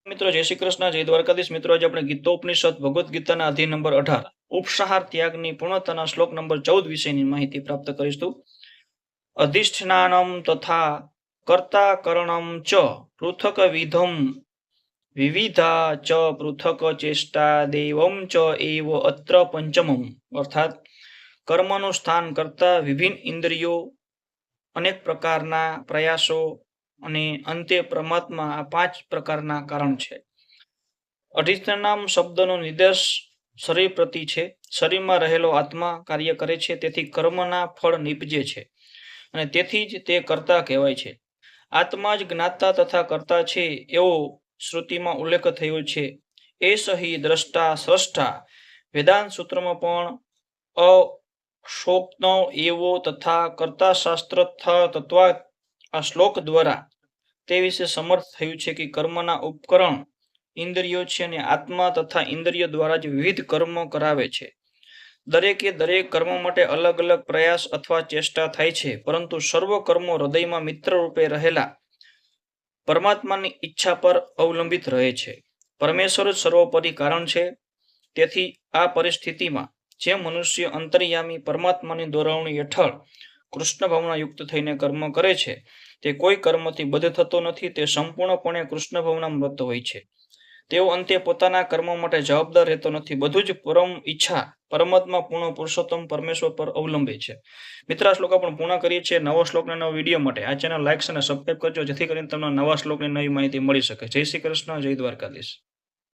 મિત્રો જય શ્રી કૃષ્ણ, જય દ્વારકાધીશ. મિત્રો આજે આપણે ગીતોપનિષદ ભગવદ્ ગીતાના અધ્યાય નંબર 18 ઉપસાહાર ત્યાગની પૂર્ણતાના શ્લોક નંબર 14 વિશેની માહિતી પ્રાપ્ત કરીશું. અધિષ્ઠાનમ તથા કર્તા કરણમ ચ પૃથક વિધમ વિવિધા ચ પૃથક ચેષ્ટા દેવમ ચ એવ અત્ર પંચમમ. અર્થાત કર્મનું સ્થાન કરતા વિભિન્ન ઇન્દ્રિયો, અનેક પ્રકારના પ્રયાસો અને અંતે પરમાત્મા આ 5 પ્રકારના કારણ છે. અધિષ્ઠાનમ શબ્દનો નિર્દેશ શરીર પ્રતિ છે. શરીરમાં રહેલો આત્મા કાર્ય કરે છે, તેથી કર્મના ફળ નીપજે છે અને તેથી જ તે કર્તા કહેવાય છે. આત્મા જ જ્ઞાતા તથા કર્તા છે એવો શ્રુતિમાં ઉલ્લેખ થયો છે. એ સહી દ્રષ્ટા સ્રષ્ટા વેદાંત સૂત્રમાં પણ અશોક્નો એવો તથા કર્તા શાસ્ત્ર તત્વા આ શ્લોક દ્વારા તે વિશે સમર્થ થયું છે કે કર્મના ઉપકરણ ઇન્દ્રિયો છે અને આત્મા તથા ઇન્દ્રિય દ્વારા જ વિવિધ કર્મો કરાવે છે. દરેકે દરેક કર્મ માટે અલગ અલગ પ્રયાસ અથવા ચેષ્ટા થાય છે, પરંતુ સર્વ કર્મો હૃદયમાં મિત્ર રૂપે રહેલા પરમાત્માની ઈચ્છા પર અવલંબિત રહે છે. પરમેશ્વર જ સર્વોપરી કારણ છે. તેથી આ પરિસ્થિતિમાં જે મનુષ્ય અંતર્યામી પરમાત્માની દોરવણી હેઠળ કૃષ્ણ ભાવના યુક્ત થઈને કર્મ કરે છે તે કોઈ કર્મથી બદ્ધ થતો નથી. તે સંપૂર્ણપણે કૃષ્ણ ભાવના મૃત હોય છે. તેઓ અંતે પોતાના કર્મ માટે જવાબદાર રહેતો નથી. બધું જ પરમ ઈચ્છા પરમાત્મા પૂર્ણ પુરુષોત્તમ પરમેશ્વર પર અવલંબે છે. મિત્ર, આ શ્લોક આપણે પૂર્ણ કરીએ છીએ. નવો શ્લોકના નવો વિડીયો માટે આ ચેનલ લાઈક અને સબસ્ક્રાઇબ કરજો, જેથી કરીને તમને નવા શ્લોકની નવી માહિતી મળી શકે. જય શ્રી કૃષ્ણ, જય દ્વારકાધીશ.